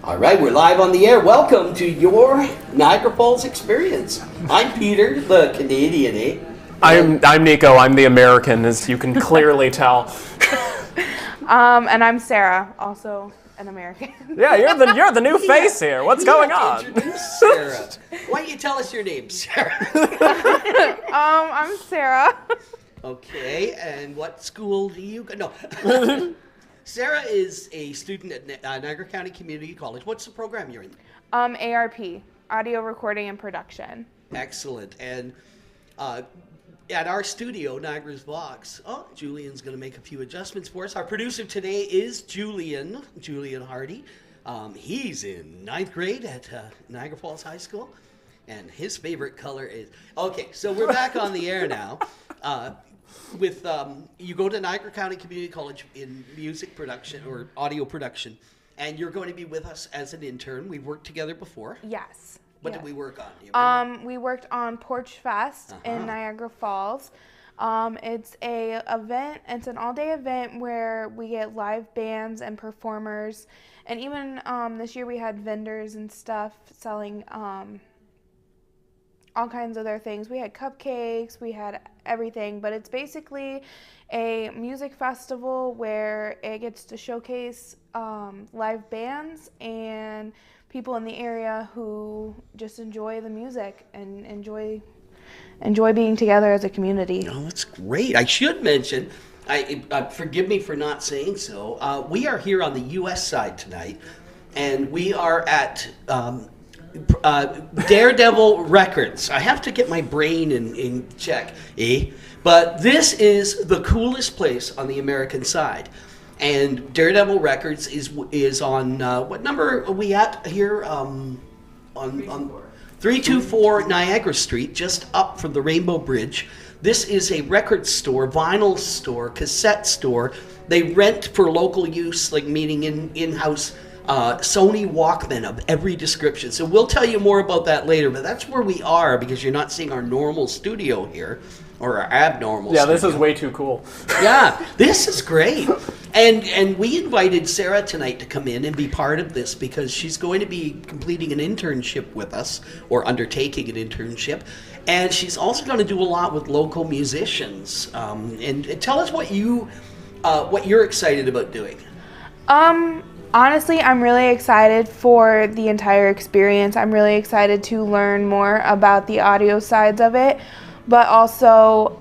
All right, we're live on the air. Welcome to your Niagara Falls experience. I'm Peter, the Canadian, eh? I'm Nico. I'm the American, as you can clearly tell. And I'm Sarah, also an American. Yeah, you're the new face here. What's going on? Introduce Sarah. Why don't you tell us your name, Sarah? I'm Sarah. Okay, and what school do you go? No. Sarah is a student at Niagara County Community College. What's the program you're in? ARP, audio recording and production. Excellent. And at our studio, Niagara's Vox, Julian's going to make a few adjustments for us. Our producer today is Julian Hardy. He's in 9th grade at Niagara Falls High School, and his favorite color is... Okay, so we're back on the air now. You go to Niagara County Community College in music production or audio production, and you're going to be with us as an intern. We've worked together before. Yes. What did we work on? Do you remember? We worked on Porch Fest in Niagara Falls. It's an all-day event where we get live bands and performers, and even this year we had vendors and stuff selling all kinds of other things. We had cupcakes, we had everything, but it's basically a music festival where it gets to showcase live bands and people in the area who just enjoy the music and enjoy being together as a community. Oh, that's great. I should mention, forgive me for not saying so, we are here on the U.S. side tonight, and we are at Daredevil Records. I have to get my brain in check, eh? But this is the coolest place on the American side. And Daredevil Records is on, what number are we at here? On 324 Niagara Street, just up from the Rainbow Bridge. This is a record store, vinyl store, cassette store. They rent for local use, like meaning in-house Sony Walkman of every description. So we'll tell you more about that later, but that's where we are because you're not seeing our normal studio here, or our abnormal studio. This is way too cool. Yeah, this is great. And we invited Sarah tonight to come in and be part of this because she's going to be completing an internship with us, or undertaking an internship. And she's also going to do a lot with local musicians. And tell us what you're excited about doing. Honestly, I'm really excited for the entire experience. I'm really excited to learn more about the audio sides of it, but also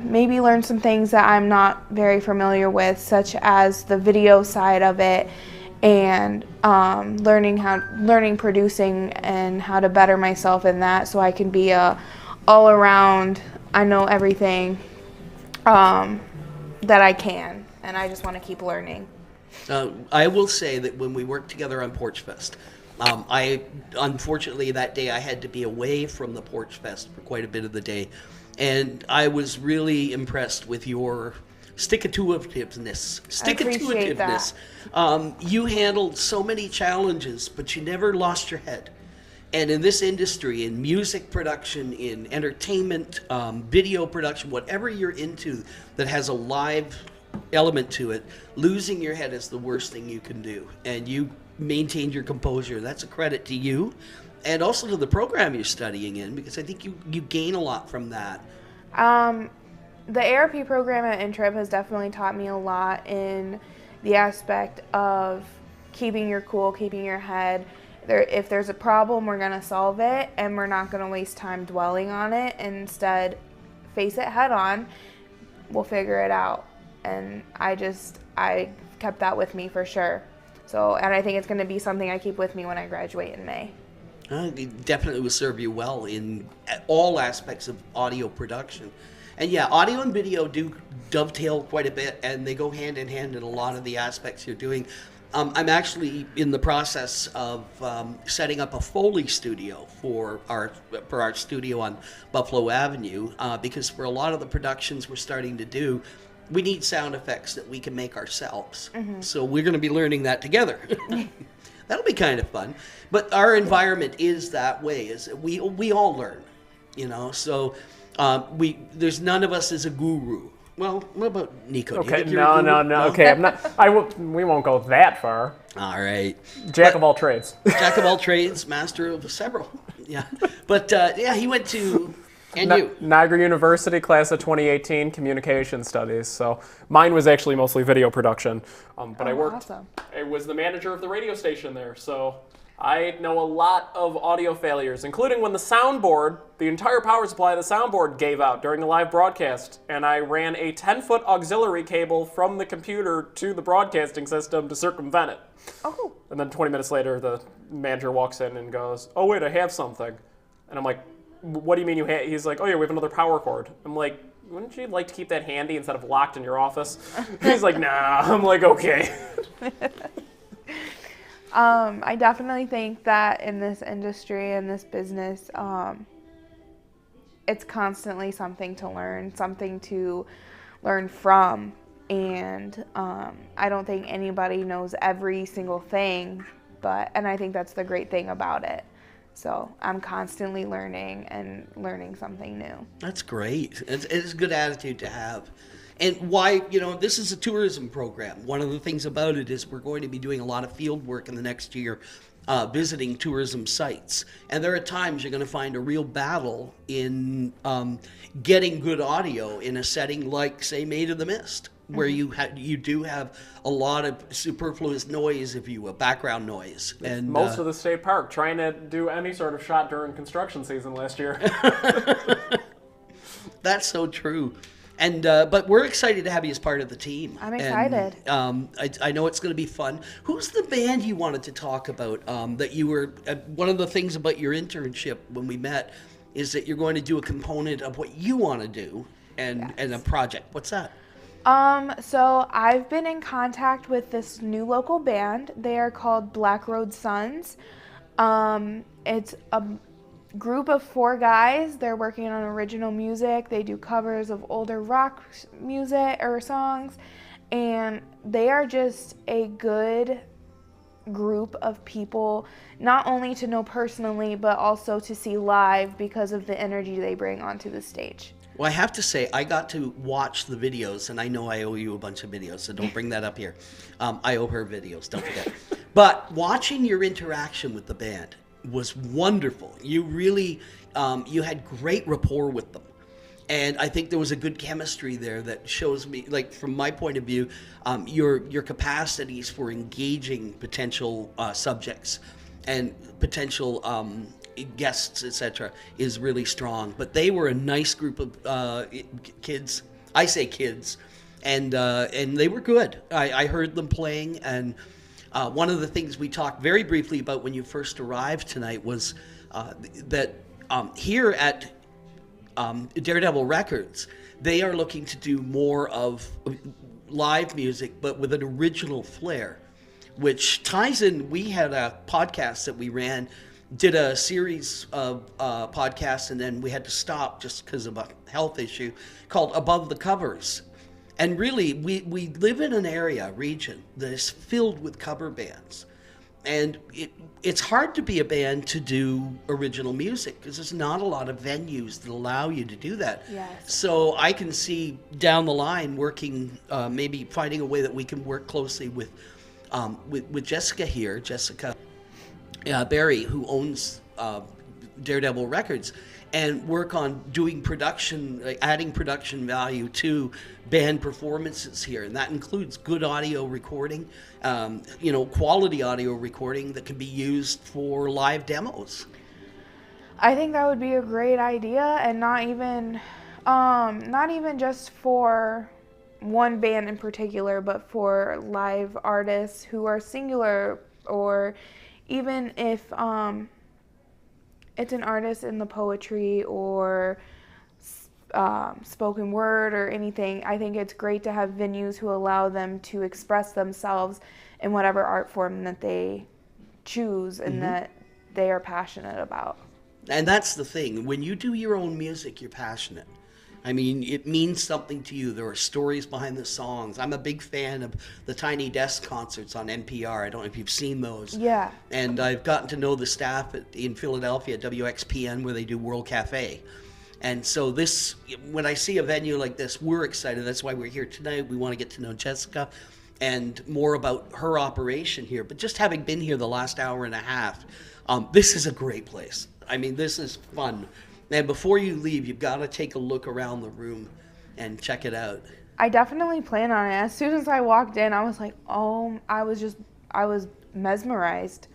maybe learn some things that I'm not very familiar with, such as the video side of it, and learning producing and how to better myself in that, so I can be a all around, I know everything that I can, and I just want to keep learning. I will say that when we worked together on Porch Fest, unfortunately that day I had to be away from the Porch Fest for quite a bit of the day, and I was really impressed with your stick-to-itiveness. Stick-to-itiveness. You handled so many challenges, but you never lost your head. And in this industry, in music production, in entertainment, video production, whatever you're into that has a live element to it, losing your head is the worst thing you can do, and you maintained your composure. That's a credit to you and also to the program you're studying in, because I think you gain a lot from that. The ARP program at Intrip has definitely taught me a lot in the aspect of keeping your cool, keeping your head. If there's a problem, we're going to solve it, and we're not going to waste time dwelling on it, and instead face it head on. We'll figure it out. And I kept that with me for sure. And I think it's going to be something I keep with me when I graduate in May. It definitely will serve you well in all aspects of audio production. And yeah, audio and video do dovetail quite a bit, and they go hand in hand in a lot of the aspects you're doing. I'm actually in the process of setting up a Foley studio for our studio on Buffalo Avenue, because for a lot of the productions we're starting to do, we need sound effects that we can make ourselves. Mm-hmm. So we're going to be learning that together. That'll be kind of fun. But our environment is that way. Is we all learn, So there's none of us is a guru. Well, what about Nico? Do you Okay, think you're no. Okay, I'm not. We won't go that far. All right. Jack of all trades. Jack of all trades, master of several. Yeah. But, he went to... And you? Niagara University, class of 2018, communication studies. So mine was actually mostly video production. But I worked... Awesome. I was the manager of the radio station there, so I know a lot of audio failures, including when the soundboard, the entire power supply of the soundboard gave out during the live broadcast, and I ran a 10-foot auxiliary cable from the computer to the broadcasting system to circumvent it. Oh, cool. And then 20 minutes later, the manager walks in and goes, "Oh, wait, I have something." And I'm like, "What do you mean you have?" He's like, "Oh, yeah, we have another power cord." I'm like, "Wouldn't you like to keep that handy instead of locked in your office?" He's like, "Nah." I'm like, "Okay." I definitely think that in this industry, in this business, it's constantly something to learn from. And I don't think anybody knows every single thing, and I think that's the great thing about it. So I'm constantly learning something new. That's great. It's a good attitude to have. And why, this is a tourism program. One of the things about it is we're going to be doing a lot of field work in the next year, visiting tourism sites. And there are times you're going to find a real battle in getting good audio in a setting like, say, Maid of the Mist, where you do have a lot of superfluous noise, if you will, background noise. And most of the state park trying to do any sort of shot during construction season last year. That's so true. And but we're excited to have you as part of the team. I'm excited. And, I know it's going to be fun. Who's the band you wanted to talk about? That you were one of the things about your internship when we met is that you're going to do a component of what you want to do and a project. What's that? So I've been in contact with this new local band. They are called Black Road Sons. It's a group of 4 guys. They're working on original music. They do covers of older rock music or songs, and they are just a good group of people, not only to know personally, but also to see live because of the energy they bring onto the stage. Well, I have to say, I got to watch the videos, and I know I owe you a bunch of videos, so don't bring that up here. I owe her videos, don't forget. But watching your interaction with the band was wonderful. You really, you had great rapport with them. And I think there was a good chemistry there that shows me, like from my point of view, your capacities for engaging potential subjects and potential guests, etc., is really strong. But they were a nice group of kids. I say kids, and they were good. I heard them playing, and one of the things we talked very briefly about when you first arrived tonight was that here at Daredevil Records, they are looking to do more of live music, but with an original flair, which ties in. We had a podcast that we ran, did a series of podcasts, and then we had to stop just because of a health issue, called Above the Covers. And really, we live in an region that is filled with cover bands. And it's hard to be a band to do original music because there's not a lot of venues that allow you to do that. Yes. So I can see down the line working, maybe finding a way that we can work closely with Jessica here, Jessica Barry, who owns Daredevil Records, and work on doing production, like adding production value to band performances here. And that includes good audio recording, quality audio recording that can be used for live demos. I think that would be a great idea, and not even just for one band in particular, but for live artists who are singular, or even if it's an artist in the poetry or spoken word or anything. I think it's great to have venues who allow them to express themselves in whatever art form that they choose and that they are passionate about. And that's the thing. When you do your own music, you're passionate. I mean, it means something to you. There are stories behind the songs. I'm a big fan of the Tiny Desk concerts on NPR. I don't know if you've seen those. Yeah. And I've gotten to know the staff in Philadelphia at WXPN, where they do World Cafe. And so this, when I see a venue like this, we're excited. That's why we're here tonight. We want to get to know Jessica and more about her operation here. But just having been here the last hour and a half, this is a great place. I mean, this is fun. And before you leave, you've got to take a look around the room and check it out. I definitely plan on it. As soon as I walked in, I was like, oh, I was mesmerized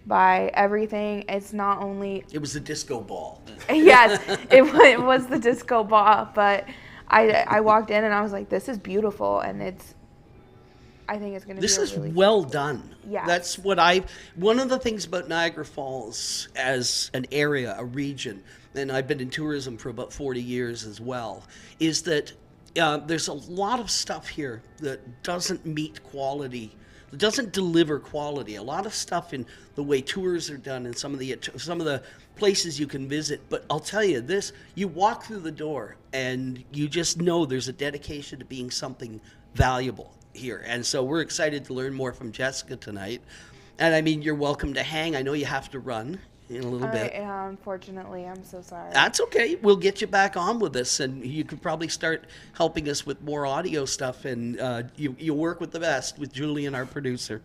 by everything. It's not only... It was a disco ball. Yes, it was the disco ball, but I walked in and I was like, this is beautiful, and I think it's going to be This is really well done. Yeah. That's what one of the things about Niagara Falls as an area, a region, and I've been in tourism for about 40 years as well, is that there's a lot of stuff here that doesn't meet quality. It doesn't deliver quality. A lot of stuff in the way tours are done and some of the places you can visit. But I'll tell you this, you walk through the door and you just know there's a dedication to being something valuable here. And so we're excited to learn more from Jessica tonight. And I mean, you're welcome to hang. I know you have to run in a little bit. Unfortunately, I'm so sorry. That's okay. We'll get you back on with us, and you could probably start helping us with more audio stuff. And you work with the best, with Julian, our producer.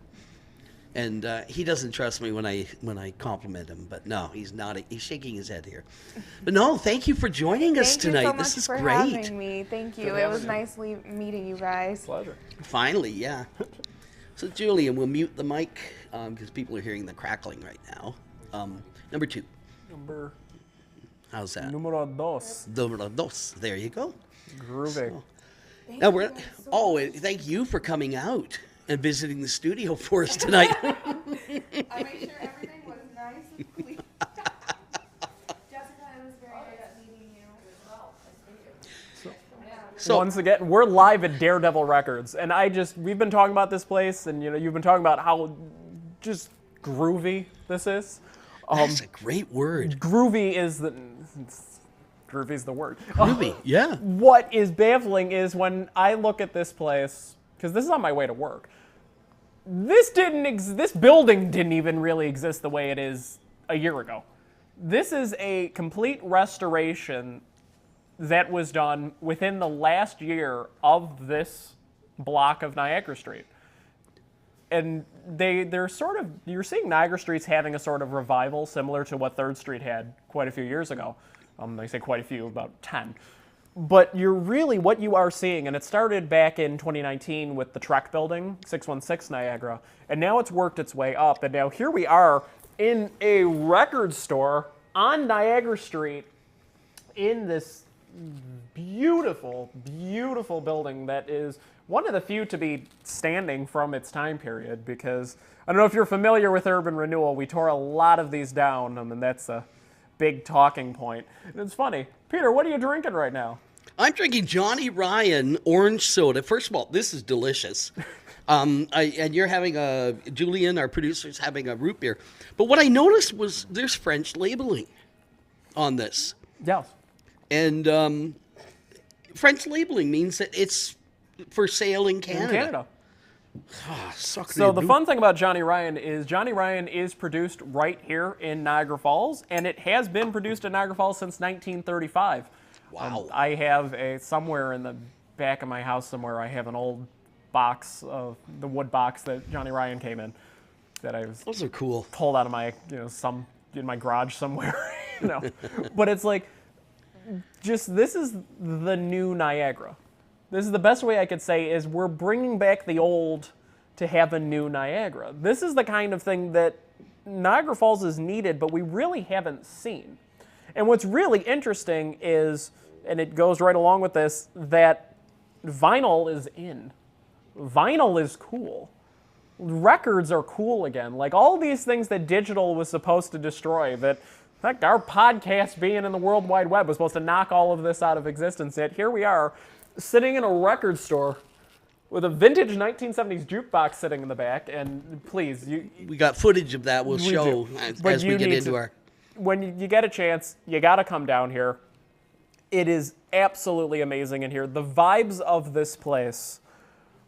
And he doesn't trust me when I compliment him, but no, he's not. He's shaking his head here. But no, thank you for joining us tonight. Thank you so much this is for great. having me. Thank you. It was nice meeting you guys. Pleasure. Finally, yeah. So Julian, we'll mute the mic because people are hearing the crackling right now. Number 2. How's that? Numero dos. Numero dos. There you go. Groovy. So, thank you for coming out and visiting the studio for us tonight. I made sure everything was nice and clean. Jessica, it was very nice meeting you as well. So once again, we're live at Daredevil Records, and we've been talking about this place, and you've been talking about how just groovy this is. That's a great word. Groovy's the word. Groovy, yeah. What is baffling is when I look at this place, because this is on my way to work. This building didn't even really exist the way it is a year ago. This is a complete restoration that was done within the last year of this block of Niagara Street. And they're sort of, you're seeing Niagara Street's having a sort of revival similar to what 3rd Street had quite a few years ago. I say quite a few, about 10. But what you are seeing, and it started back in 2019 with the Trek building, 616 Niagara, and now it's worked its way up. And now here we are in a record store on Niagara Street in this beautiful, beautiful building that is one of the few to be standing from its time period, because I don't know if you're familiar with urban renewal. We tore a lot of these down, and that's a big talking point. And it's funny. Peter, what are you drinking right now? I'm drinking Johnny Ryan orange soda. First of all, this is delicious. And you're having Julian, our producer's having a root beer. But what I noticed was there's French labeling on this. Yes. And French labeling means that it's for sale in Canada. So the fun thing about Johnny Ryan is produced right here in Niagara Falls, and it has been produced in Niagara Falls since 1935. Wow. I have somewhere in the back of my house somewhere, I have an old box of the wood box that Johnny Ryan came in that I was Those are cool. pulled out of my, in my garage somewhere, But it's like, this is the new Niagara. This is the best way I could say is we're bringing back the old to have a new Niagara. This is the kind of thing that Niagara Falls is needed, but we really haven't seen. And what's really interesting is, and it goes right along with this, that vinyl is in. Vinyl is cool. Records are cool again. Like all these things that digital was supposed to destroy, that in fact, our podcast being in the World Wide Web was supposed to knock all of this out of existence. Yet here we are, sitting in a record store with a vintage 1970s jukebox sitting in the back, and please, we got footage of that. We'll show as we get into our. When you get a chance, you got to come down here. It is absolutely amazing in here. The vibes of this place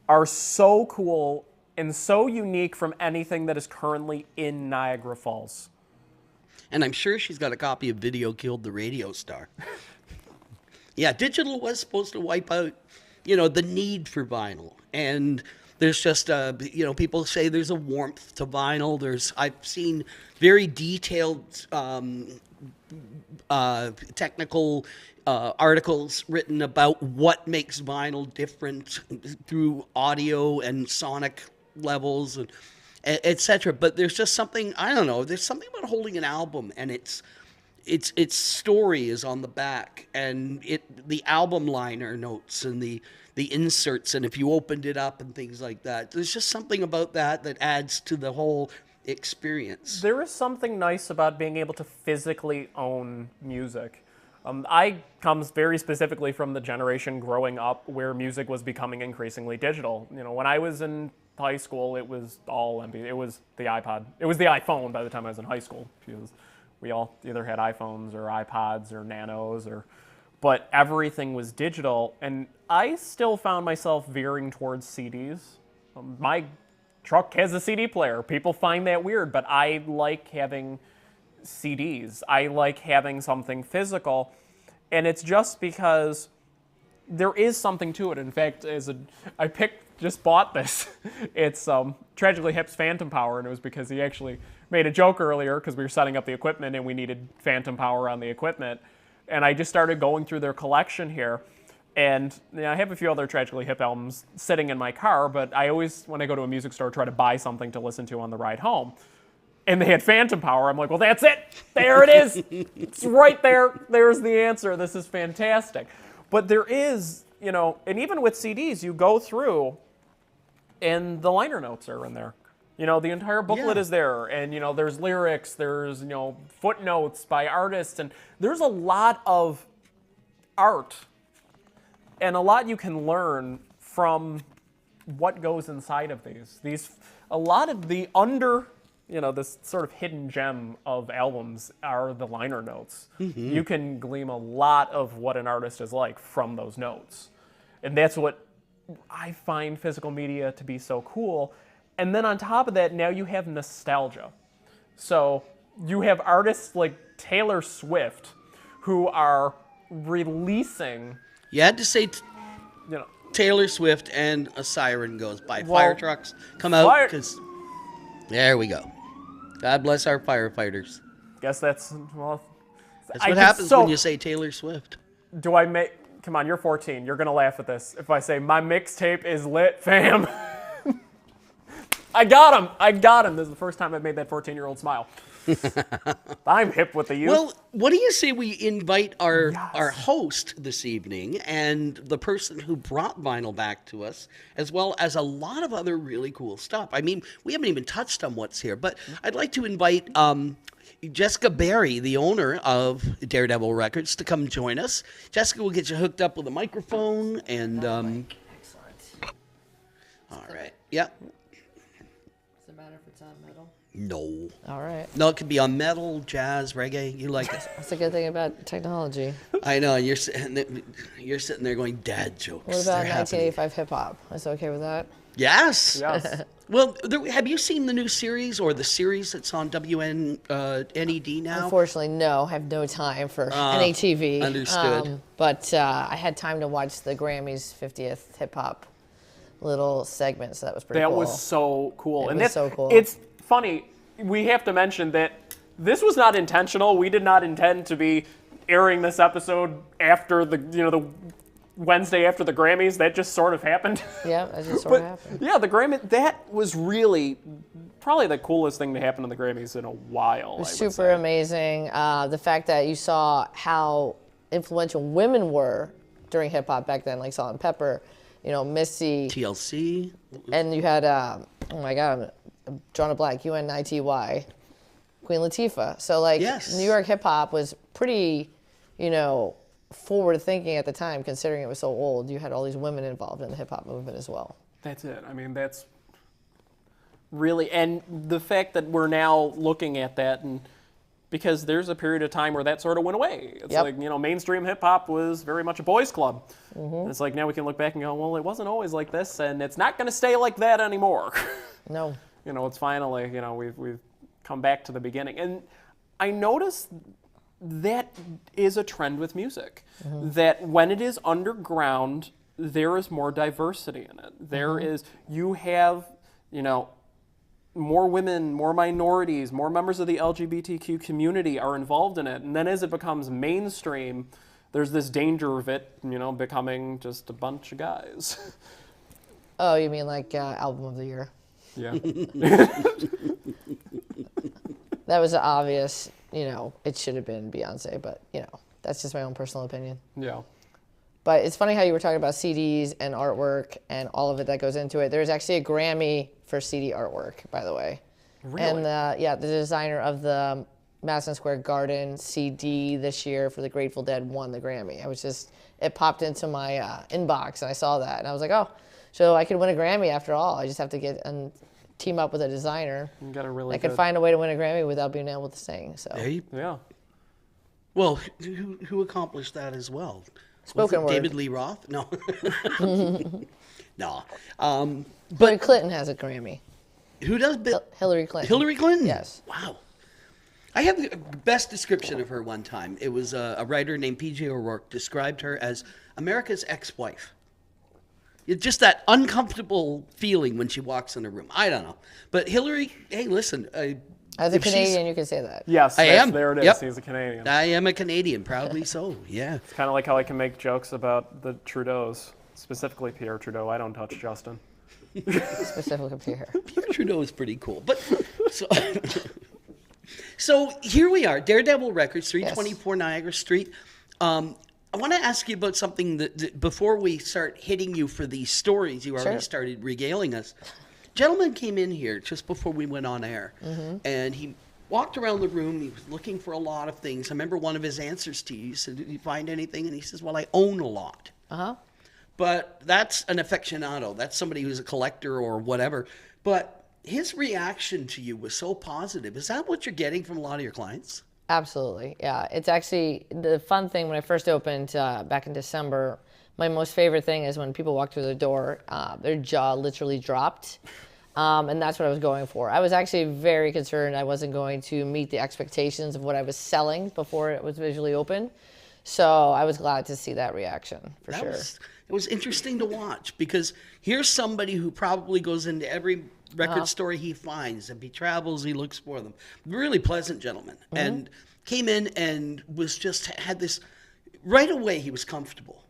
are so cool and so unique from anything that is currently in Niagara Falls. And I'm sure she's got a copy of Video Killed the Radio Star. Yeah, digital was supposed to wipe out, the need for vinyl. And there's just, people say there's a warmth to vinyl. I've seen very detailed technical articles written about what makes vinyl different through audio and sonic levels and etc. But there's just something, I don't know, there's something about holding an album and its story is on the back, and the album liner notes and the inserts, and if you opened it up and things like that, there's just something about that adds to the whole experience. There is something nice about being able to physically own music. I come very specifically from the generation growing up where music was becoming increasingly digital. When I was in high school, it was all MP. It was the iPod. It was the iPhone by the time I was in high school. We all either had iPhones or iPods or Nanos, but everything was digital, and I still found myself veering towards CDs. My truck has a CD player. People find that weird, but I like having CDs. I like having something physical, and it's just because there is something to it. In fact, I just bought this. It's Tragically Hip's Phantom Power, and it was because he actually made a joke earlier because we were setting up the equipment and we needed phantom power on the equipment. And I just started going through their collection here. And I have a few other Tragically Hip albums sitting in my car, but I always, when I go to a music store, try to buy something to listen to on the ride home. And they had Phantom Power. I'm like, well, that's it. There it is. It's right there. There's the answer. This is fantastic. But there is, and even with CDs, you go through and the liner notes are in there. The entire booklet is there, and, there's lyrics, there's, footnotes by artists, and there's a lot of art and a lot you can learn from what goes inside of these. A lot of the this sort of hidden gem of albums are the liner notes. Mm-hmm. You can glean a lot of what an artist is like from those notes. And that's what I find physical media to be so cool. And then on top of that, now you have nostalgia. So you have artists like Taylor Swift who are releasing... You had to say Taylor Swift and a siren goes by. Fire trucks come out because... There we go. God bless our firefighters. Guess that's what happens when you say Taylor Swift. Do I make... Come on, you're 14. You're going to laugh at this. If I say, my mixtape is lit, fam. I got him. This is the first time I've made that 14-year-old smile. I'm hip with the youth. Well, what do you say we invite our host this evening and the person who brought vinyl back to us, as well as a lot of other really cool stuff. I mean, we haven't even touched on what's here, but I'd like to invite Jessica Berry, the owner of Daredevil Records, to come join us. Jessica will get you hooked up with a microphone and... Excellent. All right. Yep. Does it matter if it's on metal? No. All right. No, it could be on metal, jazz, reggae. You like it. That's a good thing about technology. I know. You're sitting there going, dad jokes. What about 1985 hip-hop? Is that okay with that? Yes. Yes. Well, have you seen the new series or the series that's on WNED now? Unfortunately, no. I have no time for NATV. Understood. But I had time to watch the Grammys 50th hip-hop little segment, so that was pretty cool. That was so cool. It was so cool. It's funny. We have to mention that this was not intentional. We did not intend to be airing this episode after the Wednesday after the Grammys. That just sort of happened. Yeah, that just sort of happened. Yeah, the Grammy, that was really probably the coolest thing to happen in the Grammys in a while. It was super amazing. The fact that you saw how influential women were during hip hop back then, like Salt and Pepper, Missy, TLC, and you had oh my God, I'm drawing a blank. UNITY, Queen Latifah. So yes. New York hip hop was pretty, forward thinking at the time, considering it was so old. You had all these women involved in the hip hop movement as well. That's it. I mean, that's really, and the fact that we're now looking at that, and because there's a period of time where that sort of went away. It's like, mainstream hip hop was very much a boys club. Mm-hmm. And it's like now we can look back and go, well, it wasn't always like this, and it's not going to stay like that anymore. No. It's finally, we've come back to the beginning. And I noticed that is a trend with music. That when it is underground, there is more diversity in it. There is, you have, more women, more minorities, more members of the LGBTQ community are involved in it. And then as it becomes mainstream, there's this danger of it, becoming just a bunch of guys. Oh, you mean like album of the year? Yeah. That was obvious, it should have been Beyonce, but, that's just my own personal opinion. Yeah. But it's funny how you were talking about CDs and artwork and all of it that goes into it. There's actually a Grammy for CD artwork, by the way. Really? And the designer of the Madison Square Garden CD this year for the Grateful Dead won the Grammy. It popped into my inbox and I saw that and I was like, oh, so I could win a Grammy after all. I just have to get and team up with a designer. You got a really I could find a way to win a Grammy without being able to sing. So. Yeah. Well, who accomplished that as well? Spoken word. David Lee Roth? No. No. But Clinton has a Grammy. Who does? Hillary Clinton. Hillary Clinton? Yes. Wow. I have the best description of her one time. It was a writer named P.J. O'Rourke described her as America's ex-wife. It's just that uncomfortable feeling when she walks in a room. I don't know. But Hillary, hey, listen. As a Canadian, you can say that. Yes, I am. There it is. Yep. He's a Canadian. I am a Canadian, proudly so, yeah. It's kind of like how I can make jokes about the Trudeaus, specifically Pierre Trudeau. I don't touch Justin. Specifically Pierre. Pierre Trudeau is pretty cool. But so here we are, Daredevil Records, 324 Niagara Street. I want to ask you about something that before we start hitting you for these stories you already started regaling us. Gentleman came in here just before we went on air, and he walked around the room. He was looking for a lot of things. I remember one of his answers to you. He said, did you find anything? And he says, well, I own a lot. But that's an aficionado. That's somebody who's a collector or whatever. But his reaction to you was so positive. Is that what you're getting from a lot of your clients? Absolutely, yeah. It's actually the fun thing when I first opened back in December. My most favorite thing is when people walk through the door, their jaw literally dropped. And that's what I was going for. I was actually very concerned I wasn't going to meet the expectations of what I was selling before it was visually open. So I was glad to see that reaction, for sure. It was interesting to watch because here's somebody who probably goes into every record store he finds. If he travels, he looks for them. Really pleasant gentleman. And came in and was just had this, right away he was comfortable.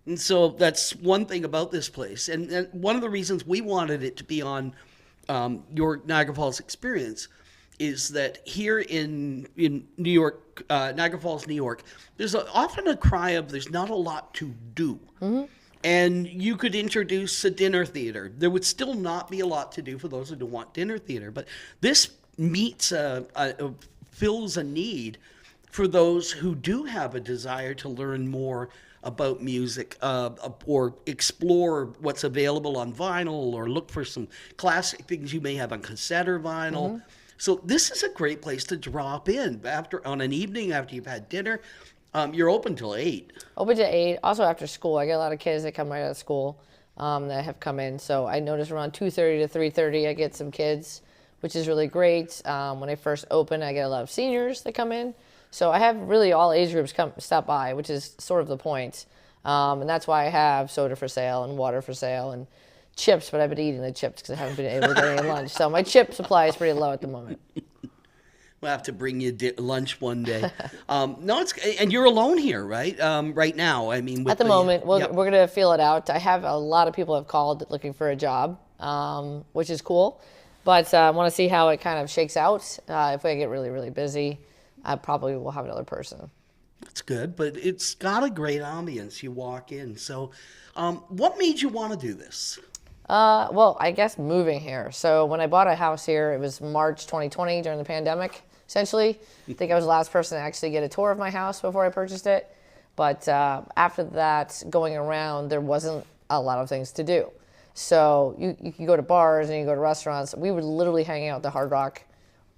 And so that's one thing about this place. And one of the reasons we wanted it to be on your Niagara Falls experience is that here in New York, Niagara Falls, New York, there's often a cry of there's not a lot to do. And you could introduce a dinner theater. There would still not be a lot to do for those who don't want dinner theater. But this meets fills a need for those who do have a desire to learn more about music or explore what's available on vinyl or look for some classic things you may have on cassette or vinyl. So this is a great place to drop in on an evening after you've had dinner. You're open till 8. Open to 8. Also after school. I get a lot of kids that come right out of school that have come in. So I notice around 2:30 to 3:30 I get some kids, which is really great. When I first open, I get a lot of seniors that come in. So I have really all age groups stop by, which is sort of the point. And that's why I have soda for sale and water for sale and chips, but I've been eating the chips because I haven't been able to get any lunch. So my chip supply is pretty low at the moment. We'll have to bring you lunch one day. And you're alone here, right? Right now, I mean. At the moment, we're going to feel it out. I have a lot of people have called looking for a job, which is cool. But I want to see how it kind of shakes out. If I get really, really busy, I probably will have another person. That's good, but it's got a great ambience. You walk in. So what made you want to do this? Well, I guess moving here. So when I bought a house here, it was March 2020 during the pandemic, essentially. I think I was the last person to actually get a tour of my house before I purchased it. But after that, going around, there wasn't a lot of things to do. So you can go to bars and you go to restaurants. We were literally hanging out at the Hard Rock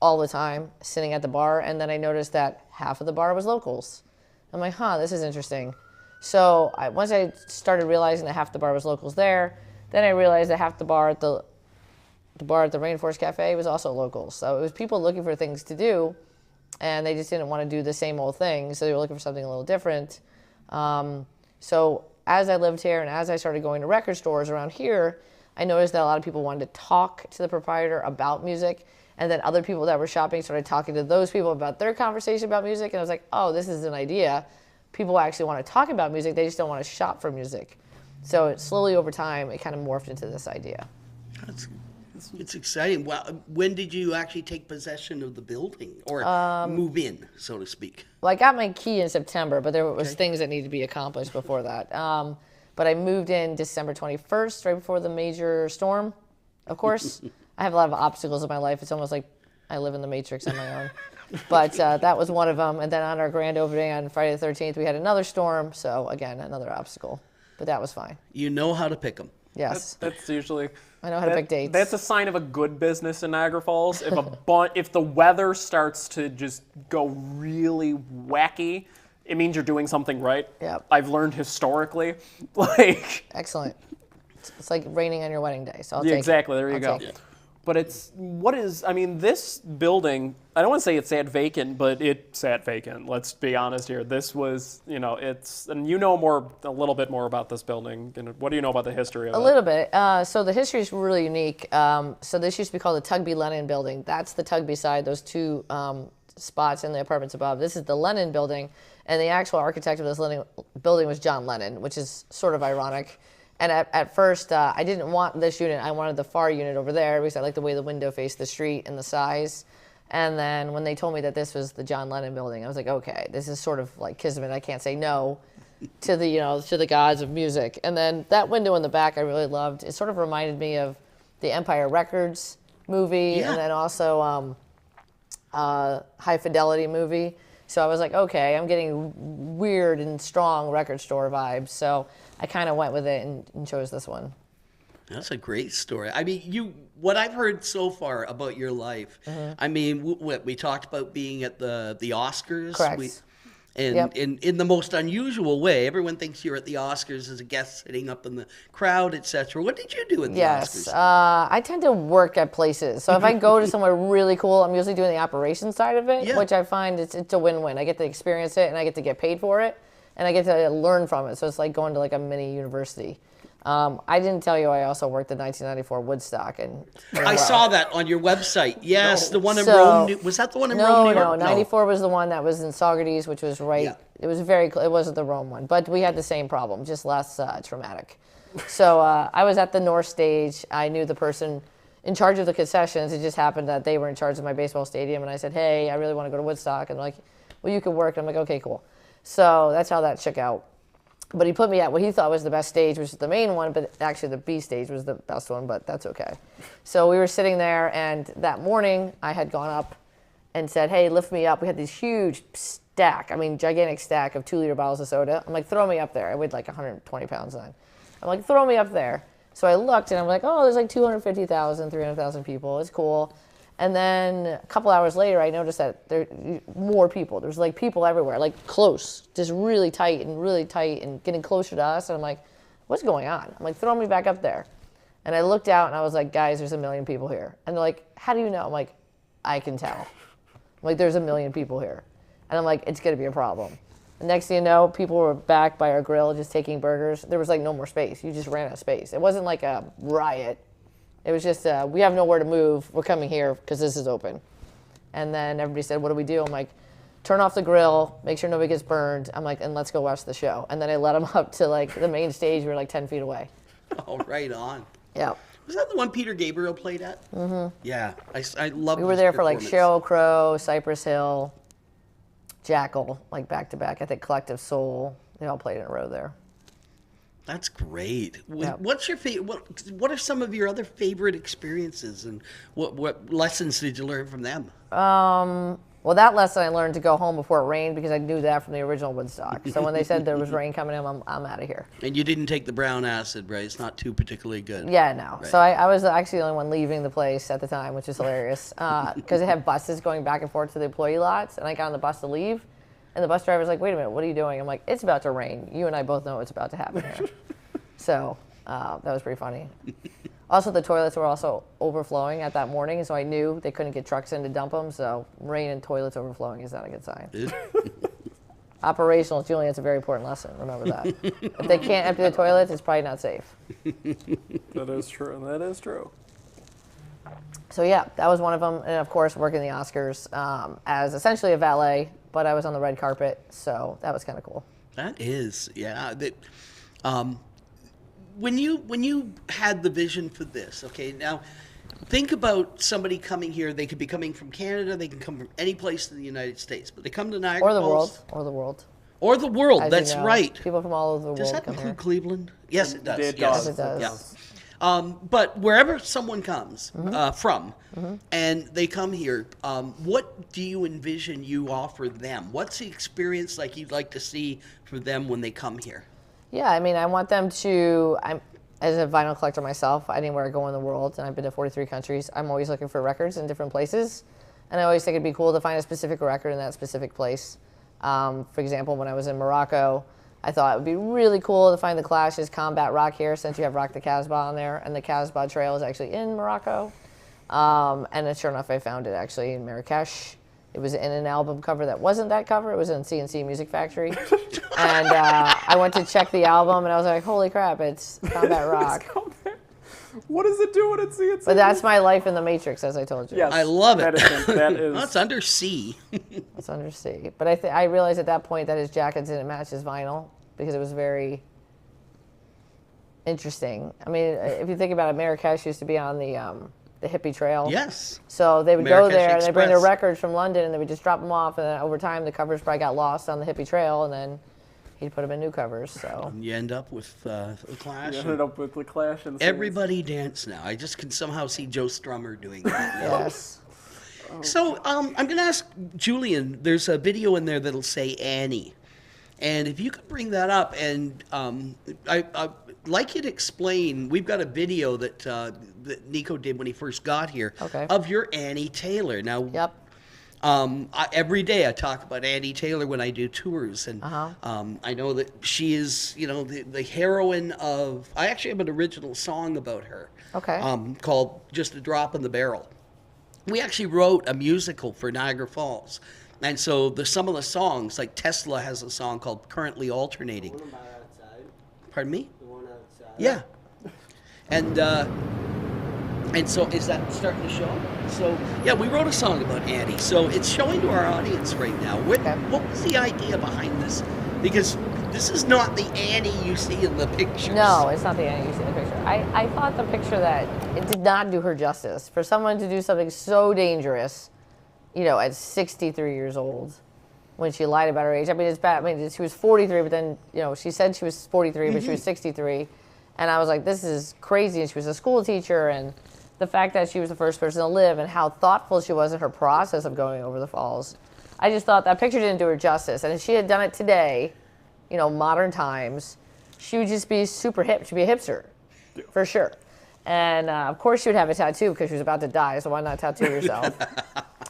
all the time, sitting at the bar. And then I noticed that half of the bar was locals. I'm like, this is interesting. So once I started realizing that half the bar was locals there, then I realized that half the bar at the Rainforest Cafe was also locals. So it was people looking for things to do. and they just didn't want to do the same old thing, so they were looking for something a little different. So as I lived here and as I started going to record stores around here, I noticed that a lot of people wanted to talk to the proprietor about music, and then other people that were shopping started talking to those people about their conversation about music, and I was like, oh, this is an idea. People actually want to talk about music, they just don't want to shop for music. So it slowly over time, it kind of morphed into this idea. It's exciting. Well, when did you actually take possession of the building, or move in, so to speak? Well, I got my key in September, but there was things that needed to be accomplished before that. But I moved in December 21st, right before the major storm. Of course, I have a lot of obstacles in my life. It's almost like I live in the Matrix on my own. But that was one of them. And then on our grand opening on Friday the 13th, we had another storm. So again, another obstacle. But that was fine. You know how to pick them. Yes. That's usually... I know how to pick dates. That's a sign of a good business in Niagara Falls. If the weather starts to just go really wacky, it means you're doing something right. Yep. I've learned historically. Excellent. It's like raining on your wedding day, so I'll take it. Exactly, there you go. But this building, I don't want to say it sat vacant, but it sat vacant. Let's be honest here. This was, and you know a little bit more about this building. What do you know about the history of it? A little bit. So the history is really unique. So this used to be called the Tugby Lennon Building. That's the Tugby side, those two spots in the apartments above. This is the Lennon Building, and the actual architect of this building was John Lennon, which is sort of ironic. And at first, I didn't want this unit. I wanted the far unit over there because I like the way the window faced the street and the size. And then when they told me that this was the John Lennon building, I was like, okay, this is sort of like kismet. I can't say no to the gods of music. And then that window in the back I really loved. It sort of reminded me of the Empire Records movie, and then also High Fidelity movie. So I was like, okay, I'm getting weird and strong record store vibes. So I kind of went with it and chose this one. That's a great story. I mean, what I've heard so far about your life, I mean, we talked about being at the Oscars. Correct. In the most unusual way. Everyone thinks you're at the Oscars as a guest sitting up in the crowd, etc. What did you do at the Oscars? I tend to work at places. So if I go to somewhere really cool, I'm usually doing the operations side of it, which I find it's a win-win. I get to experience it, and I get to get paid for it, and I get to learn from it. So it's like going to like a mini university. I didn't tell you I also worked at 1994 Woodstock. I saw that on your website. Yes, the one in Rome. Was that the one in Rome, New York? No, 94 was the one that was in Saugerties, which was right. Yeah. It was it wasn't the Rome one, but we had the same problem, just less traumatic. So I was at the North Stage. I knew the person in charge of the concessions. It just happened that they were in charge of my baseball stadium, and I said, hey, I really want to go to Woodstock. And they're like, well, you could work. And I'm like, okay, cool. So that's how that shook out. But he put me at what he thought was the best stage, which is the main one, but actually the B stage was the best one, but that's okay. So we were sitting there, and that morning I had gone up and said, hey, lift me up. We had this huge gigantic stack of 2-liter bottles of soda. I'm like, throw me up there. I weighed like 120 pounds then. I'm like, throw me up there. So I looked, and I'm like, oh, there's like 250,000, 300,000 people. It's cool. And then a couple hours later, I noticed that there were more people. There's like people everywhere, like close, just really tight and getting closer to us. And I'm like, what's going on? I'm like, throw me back up there. And I looked out and I was like, guys, there's 1 million people here. And they're like, how do you know? I'm like, I can tell. I'm like, there's 1 million people here. And I'm like, it's going to be a problem. And next thing you know, people were back by our grill just taking burgers. There was like no more space. You just ran out of space. It wasn't like a riot. It was just, we have nowhere to move. We're coming here because this is open. And then everybody said, what do we do? I'm like, turn off the grill, make sure nobody gets burned. I'm like, and let's go watch the show. And then I let them up to like the main stage. We were like 10 feet away. Oh, right on. Yeah. Was that the one Peter Gabriel played at? Mm-hmm. Yeah, I love. We were there for like Sheryl Crow, Cypress Hill, Jackal, like back to back. I think Collective Soul. They all played in a row there. That's great. Yep. What's your what are some of your other favorite experiences, and what lessons did you learn from them? Well, that lesson I learned to go home before it rained because I knew that from the original Woodstock. So when they said there was rain coming in, I'm out of here. And you didn't take the brown acid, right? It's not too particularly good. Yeah, no. Right. So I was actually the only one leaving the place at the time, which is hilarious because they have buses going back and forth to the employee lots, and I got on the bus to leave. And the bus driver's like, wait a minute, what are you doing? I'm like, it's about to rain. You and I both know it's about to happen here. So that was pretty funny. Also, the toilets were also overflowing at that morning, so I knew they couldn't get trucks in to dump them. So rain and toilets overflowing is not a good sign. Operational, Julian, it's a very important lesson. Remember that. If they can't empty the toilets, it's probably not safe. That is true. That is true. So yeah, that was one of them. And of course, working the Oscars as essentially a valet, but I was on the red carpet, so that was kind of cool. That is, yeah. When you had the vision for this, okay, now think about somebody coming here. They could be coming from Canada. They can come from any place in the United States, but they come to Niagara Or the Falls. world. Or the world. Or the world. As That's you know, right. People from all over the world Does that come include here. Cleveland? Yes, it does. It yes. does. It does. Yeah. But wherever someone comes from, Mm-hmm. and they come here, what do you envision you offer them? What's the experience like you'd like to see for them when they come here? Yeah, I mean, I want them to. As a vinyl collector myself, anywhere I go in the world, and I've been to 43 countries, I'm always looking for records in different places. And I always think it'd be cool to find a specific record in that specific place. For example, when I was in Morocco, I thought it would be really cool to find the Clash's Combat Rock here, since you have Rock the Casbah on there, and the Casbah Trail is actually in Morocco. And then sure enough, I found it actually in Marrakesh. It was in an album cover that wasn't that cover. It was in CNC Music Factory. And I went to check the album, and I was like, holy crap, it's Combat Rock. What does it do when it's CNC? But that's my life in the Matrix, as I told you. Yes, I love it. That is. Well, it's under C. It's undersea. But I realized at that point that his jacket didn't match his vinyl because it was very interesting. I mean, if you think about it, Marrakesh used to be on the hippie trail. Yes. So they would Marrakesh go there and they bring their Express. records from London and they would just drop them off. And then over time, the covers probably got lost on the hippie trail, and then he'd put them in new covers. So You end up with the Clash. You ended up with the Clash and Everybody dance now. I just can somehow see Joe Strummer doing that. yes. So I'm going to ask Julian, there's a video in there that'll say Annie. And if you could bring that up, and I'd like you to explain, we've got a video that Nico did when he first got here of your Annie Taylor. Now, Yep. every day I talk about Annie Taylor when I do tours, and I know that she is, the heroine of. I actually have an original song about her. Okay. Called "Just a Drop in the Barrel." We actually wrote a musical for Niagara Falls, and so some of the songs, like Tesla has a song called "Currently Alternating." The one about outside. Pardon me? The one outside. Yeah. And so is that starting to show? So yeah, we wrote a song about Annie. So it's showing to our audience right now. What was the idea behind this? Because this is not the Annie you see in the pictures. No, it's not the Annie you see in the picture. I thought the picture that it did not do her justice. For someone to do something so dangerous, at 63 years old, when she lied about her age. I mean, it's bad. I mean, she was 43, but then, she said she was 43, but she was 63. And I was like, this is crazy. And she was a school teacher, and the fact that she was the first person to live and how thoughtful she was in her process of going over the falls. I just thought that picture didn't do her justice. And if she had done it today, modern times, she would just be super hip. She'd be a hipster, for sure. And of course she would have a tattoo because she was about to die, so why not tattoo yourself?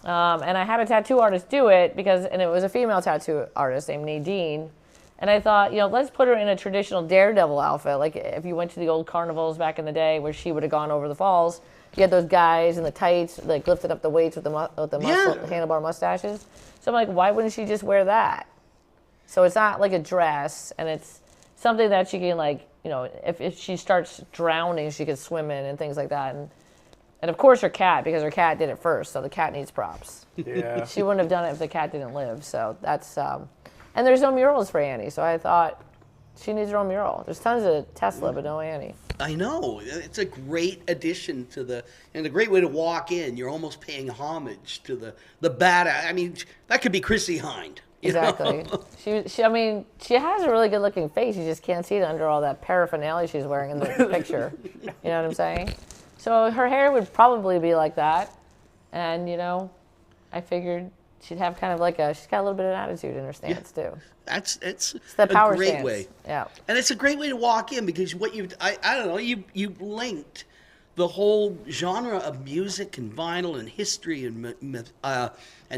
And I had a tattoo artist do it and it was a female tattoo artist named Nadine. And I thought, let's put her in a traditional Daredevil outfit. Like if you went to the old carnivals back in the day where she would have gone over the falls, you had those guys in the tights, like lifting up the weights with the handlebar mustaches. So I'm like, why wouldn't she just wear that? So it's not like a dress, and it's something that she can if she starts drowning, she could swim in and things like that. And of course her cat, because her cat did it first, so the cat needs props. Yeah. She wouldn't have done it if the cat didn't live. So that's and there's no murals for Annie, so I thought she needs her own mural. There's tons of Tesla, but no Annie. I know. It's a great addition to and a great way to walk in. You're almost paying homage to the bad. I mean, that could be Chrissy Hind. Exactly. She has a really good looking face. You just can't see it under all that paraphernalia she's wearing in the picture. You know what I'm saying? So her hair would probably be like that. And, I figured she'd have kind of she's got a little bit of attitude in her stance too. It's the power a great stance. way. Yeah. And it's a great way to walk in because I don't know, you linked the whole genre of music and vinyl and history and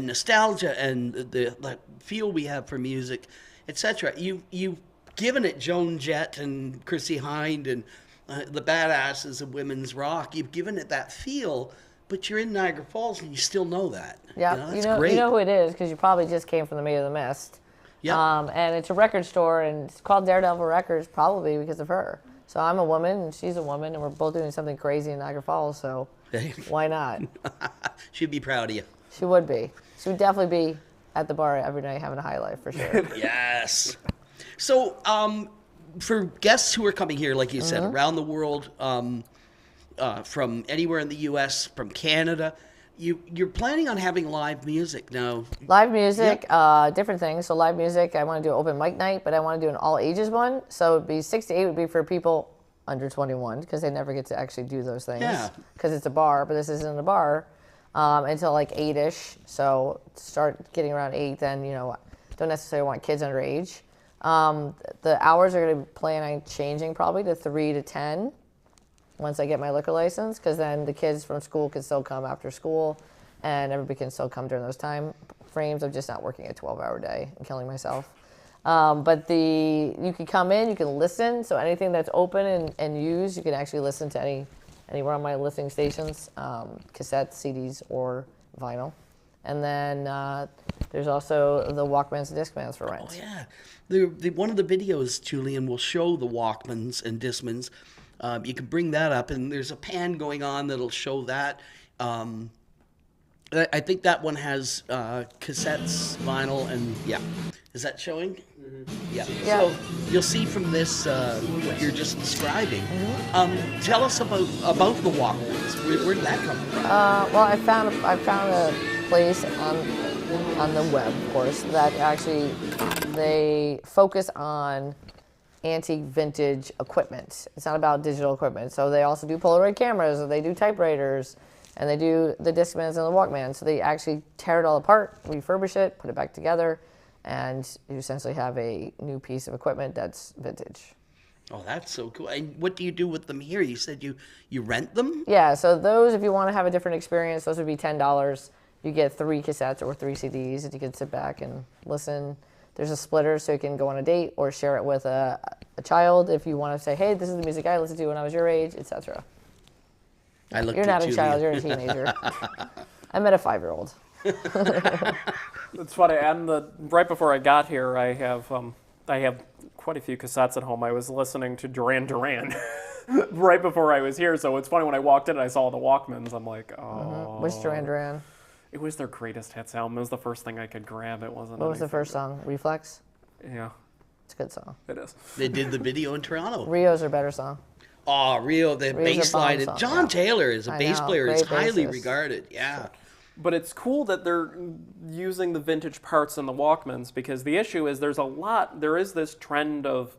nostalgia and the feel we have for music, etc. You've given it Joan Jett and Chrissy Hind and the badasses of women's rock. You've given it that feel, but you're in Niagara Falls and you still know that. Yeah, that's great. You know who it is because you probably just came from the Maid of the Mist. Yeah. And it's a record store, and it's called Daredevil Records probably because of her. So I'm a woman, and she's a woman, and we're both doing something crazy in Niagara Falls, so why not? She'd be proud of you. She would be. She would definitely be at the bar every night having a high life, for sure. Yes. So, for guests who are coming here, like you said, around the world, from anywhere in the U.S., from Canada, you're planning on having live music now. Live music, different things. So live music, I want to do an open mic night, but I want to do an all ages one. So it'd be 6 to 8 would be for people under 21 because they never get to actually do those things. Yeah. Because it's a bar, but this isn't a bar until like 8-ish. So start getting around 8, then don't necessarily want kids underage. The hours are going to plan on changing probably to 3 to 10. Once I get my liquor license, because then the kids from school can still come after school, and everybody can still come during those time frames. I'm just not working a 12-hour day and killing myself. But you can come in, you can listen. So anything that's open and used, you can actually listen to anywhere on my listening stations, cassettes, CDs, or vinyl. And then there's also the Walkmans and Discmans for rent. Oh yeah, one of the videos, Julian, will show the Walkmans and Discmans. You can bring that up, and there's a pan going on that'll show that. I think that one has cassettes, vinyl, and yeah. Is that showing? Mm-hmm. Yeah. So you'll see from this what you're just describing. Mm-hmm. Tell us about the Walkmans. Where did that come from? Well, I found a place on the web, of course, that actually they focus on antique vintage equipment. It's not about digital equipment. So they also do Polaroid cameras, or they do typewriters, and they do the Discmans and the Walkmans. So they actually tear it all apart, refurbish it, put it back together, and you essentially have a new piece of equipment that's vintage. Oh, that's so cool. And what do you do with them here? You said you rent them? Yeah, so those, if you want to have a different experience, those would be $10. You get 3 cassettes or 3 CDs, and you can sit back and listen. There's a splitter, so you can go on a date or share it with a child if you want to say, hey, this is the music I listened to when I was your age, etc. You're not a child, you're a teenager. I met a 5-year-old. It's funny, and right before I got here, I have quite a few cassettes at home. I was listening to Duran Duran right before I was here, so it's funny when I walked in and I saw the Walkmans, I'm like, oh. Mm-hmm. Which Duran Duran? It was their greatest hits album. It was the first thing I could grab. It wasn't. What was the first song? Reflex? Yeah. It's a good song. It is. They did the video in Toronto. Rio's their better song. Oh, Rio, the bass line. Song, John Taylor is a bass player. Is highly bassist. regarded. Yeah. But it's cool that they're using the vintage parts in the Walkmans, because the issue is there is this trend of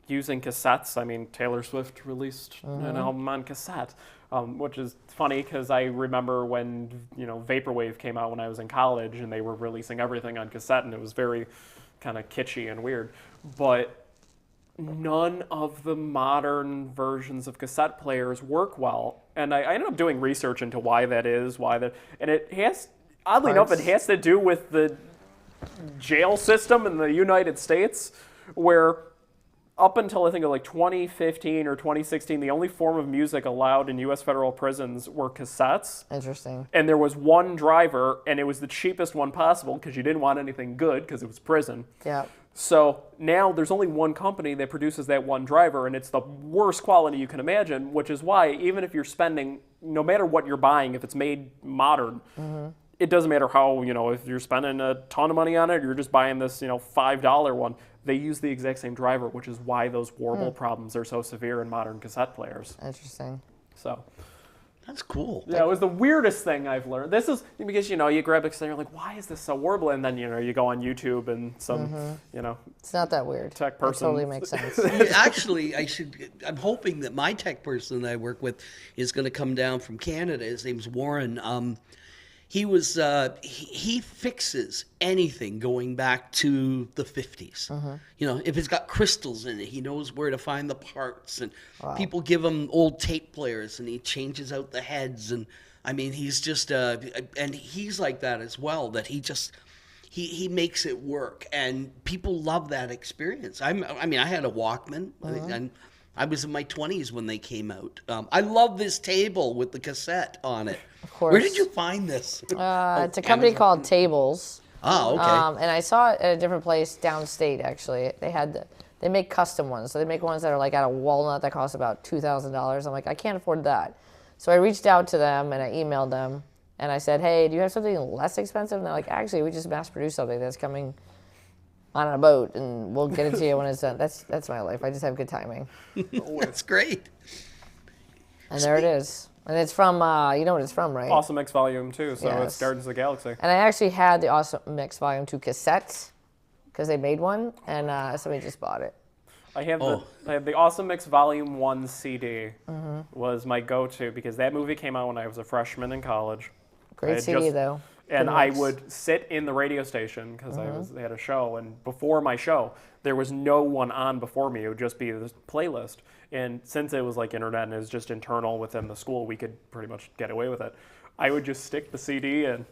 using cassettes. I mean, Taylor Swift released an album on cassette, which is funny because I remember when Vaporwave came out when I was in college, and they were releasing everything on cassette, and it was very kind of kitschy and weird. But none of the modern versions of cassette players work well, and I ended up doing research into why that is, and it has, oddly enough, it has to do with the jail system in the United States, where up until I think like 2015 or 2016, the only form of music allowed in U.S. federal prisons were cassettes. Interesting. And there was one driver, and it was the cheapest one possible because you didn't want anything good because it was prison. Yeah. So now there's only one company that produces that one driver, and it's the worst quality you can imagine, which is why even if you're spending, no matter what you're buying, if it's made modern, it doesn't matter how, if you're spending a ton of money on it, you're just buying this, $5 one, they use the exact same driver, which is why those warble problems are so severe in modern cassette players. Interesting. So That's cool. yeah, it was the weirdest thing I've learned. This is because, you grab it and you're like, why is this so warble? And then, you go on YouTube and some, It's not that weird. tech person. It totally makes sense. Actually, I'm hoping that my tech person that I work with is going to come down from Canada. His name's Warren. He fixes anything going back to the 50s. If it's got crystals in it, he knows where to find the parts. And people give him old tape players, and he changes out the heads. And I mean, he's just and he's like that as well. That he makes it work, and people love that experience. I had a Walkman, and I was in my 20s when they came out. I love this table with the cassette on it. Of course. Where did you find this? It's a company Amazon. called Tables. Oh, okay. And I saw it at a different place downstate, actually. They make custom ones. So they make ones that are like out of walnut that cost about $2,000. I'm like, I can't afford that. So I reached out to them and I emailed them. And I said, hey, do you have something less expensive? And they're like, actually, we just mass produced something that's coming on a boat, and we'll get it to you when it's done. That's my life. I just have good timing. That's great. And there it is. And it's from, you know what it's from, right? Awesome Mix Volume 2, so Yes. it's Guardians of the Galaxy. And I actually had the Awesome Mix Volume 2 cassette, because they made one, and somebody just bought it. I have the Awesome Mix Volume 1 CD was my go-to because that movie came out when I was a freshman in college. Great CD, though. And Good I mix. would sit in the radio station because they had a show, and before my show, there was no one on before me. It would just be this playlist. And since it was like internet and it was just internal within the school, we could pretty much get away with it. I would just stick the CD and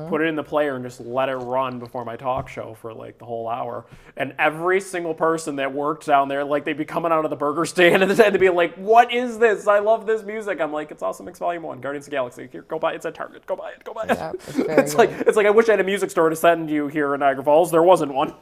put it in the player and just let it run before my talk show for like the whole hour. And every single person that worked down there, like they'd be coming out of the burger stand and they'd be like, what is this? I love this music. I'm like, it's Awesome Mix Volume 1, Guardians of the Galaxy. Here, go buy it. It's at Target. Go buy it. Go buy it. Yeah, it's very it's like I wish I had a music store to send you here in Niagara Falls. There wasn't one.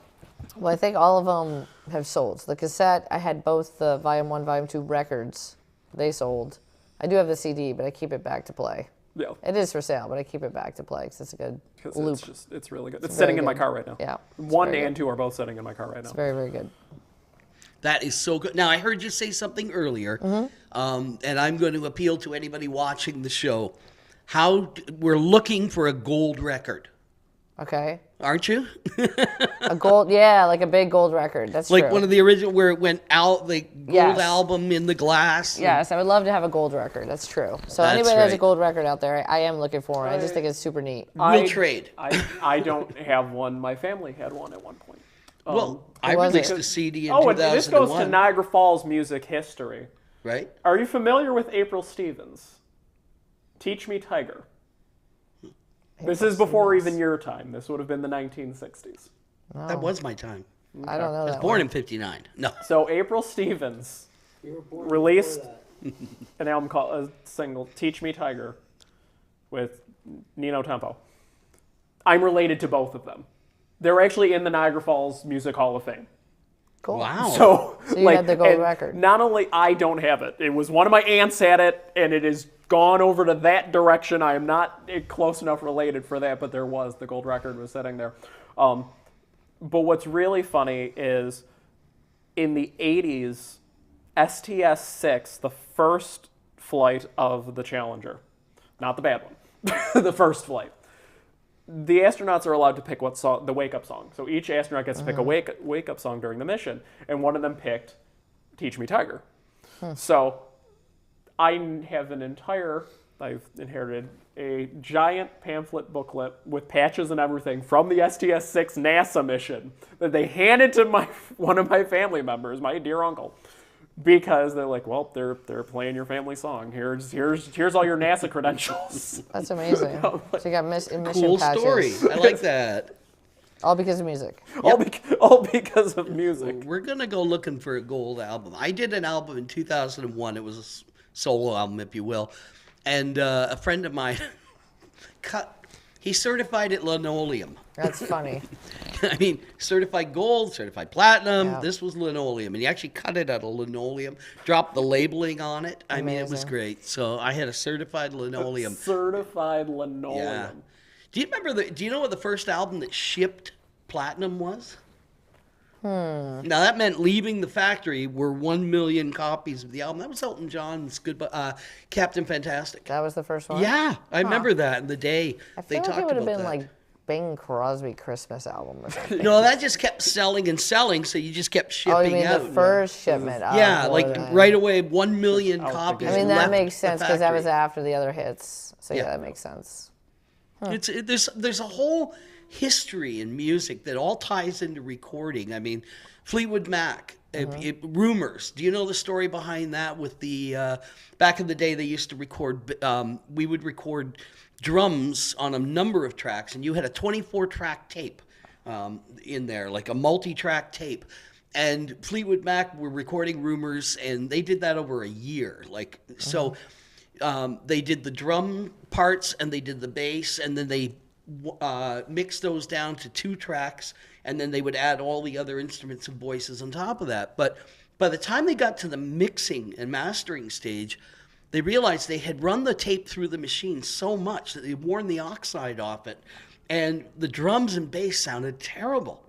Well, I think all of them have sold. So the cassette, I had both the Volume 1, Volume 2 records. They sold. I do have the CD, but I keep it back to play. Yeah. It is for sale, but I keep it back to play because it's a good loop. It's really good. It's very sitting in my good. car right now. Yeah. 1 very and 2 are both sitting in my car right now. It's very, very good. That is so good. Now, I heard you say something earlier, and I'm going to appeal to anybody watching the show. We're looking for a gold record, Okay. aren't you? A gold, yeah, like a big gold record. That's Like true. one of the original where it went out, the gold Yes. album in the glass. Yes, I would love to have a gold record. That's true. So That's anybody that has a right. gold record out there, I am looking for one. I just think it's super neat. We'll trade. I don't have one. My family had one at one point. Well, I was released it? a CD in and 2001. this goes to Niagara Falls music history. Right? Are you familiar with April Stevens? Teach Me Tiger. This is before even your time. This would have been the 1960s. That was my time. I don't know I was that born one. in 59. No. So April Stevens released an album called a single, "Teach Me Tiger," with Nino Tempo. I'm related to both of them. They're actually in the Niagara Falls Music Hall of Fame. Cool. Wow. So you had the gold and record. Not only I don't have it. It was one of my aunts had it, and it is gone over to that direction. I am not close enough related for that, but there was the gold record was sitting there. But what's really funny is in the 80s, STS-6, the first flight of the Challenger, not the bad one, the first flight, the astronauts are allowed to pick what song, the wake-up song. So each astronaut gets to pick a wake-up song during the mission, and one of them picked "Teach Me Tiger." So I have I've inherited a giant pamphlet booklet with patches and everything from the STS-6 NASA mission that they handed to one of my family members, my dear uncle, because they're like, well, they're playing your family song. Here's all your NASA credentials. That's amazing. So you got mission Cool patches. story. I like that. All because of music. all because of music. We're going to go looking for a gold album. I did an album in 2001. It was a solo album, if you will. And a friend of mine he certified it linoleum. That's funny. I mean, certified gold, certified platinum. Yeah. This was linoleum. And he actually cut it out of linoleum, dropped the labeling on it. I mean, it was Amazing. great. So I had a certified linoleum. Certified linoleum. Yeah. Do you know what the first album that shipped platinum was? Now that meant leaving the factory were 1 million copies of the album. That was Elton John's Captain Fantastic. That was the first one? Yeah, I remember that in the day. I They feel like talked it would have about been that. like Bing Crosby Christmas album or something. No, that just kept selling and selling, so you just kept shipping Oh, you mean out. the first shipment? Oh, Yeah, boy, like then. right away, 1 million copies. I mean, left that makes the sense because that was factory. after the other hits. So yeah, Yeah. that makes sense. There's a whole history in music that all ties into recording. I mean, Fleetwood Mac, Rumors. Do you know the story behind that? With the back in the day, they used to record. We would record drums on a number of tracks, and you had a 24-track tape in there, like a multi-track tape. and Fleetwood Mac were recording Rumors, and they did that over a year. So they did the drum parts and they did the bass, and then they mixed those down to 2 tracks, and then they would add all the other instruments and voices on top of that. But by the time they got to the mixing and mastering stage, they realized they had run the tape through the machine so much that they'd worn the oxide off it, and the drums and bass sounded terrible.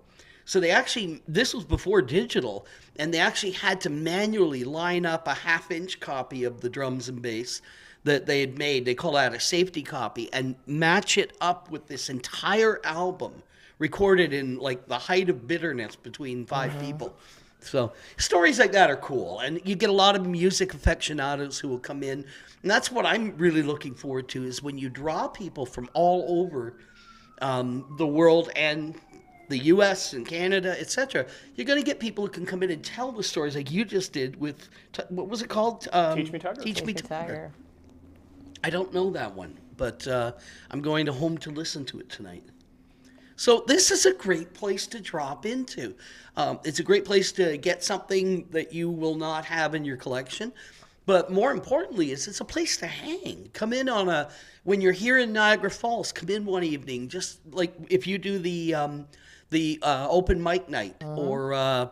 So this was before digital, and they actually had to manually line up a 1/2-inch copy of the drums and bass that they had made. They call that a safety copy, and match it up with this entire album recorded in like the height of bitterness between 5 people. So stories like that are cool, and you get a lot of music aficionados who will come in, and that's what I'm really looking forward to, is when you draw people from all over the world and the U.S. and Canada, etc. You're going to get people who can come in and tell the stories like you just did with, what was it called? Teach Me Tiger. Teach Me Tiger. I don't know that one, but I'm going home to listen to it tonight. So this is a great place to drop into. It's a great place to get something that you will not have in your collection. But more importantly, it's a place to hang. Come in when you're here in Niagara Falls, come in one evening. Just like if you do the open mic night, or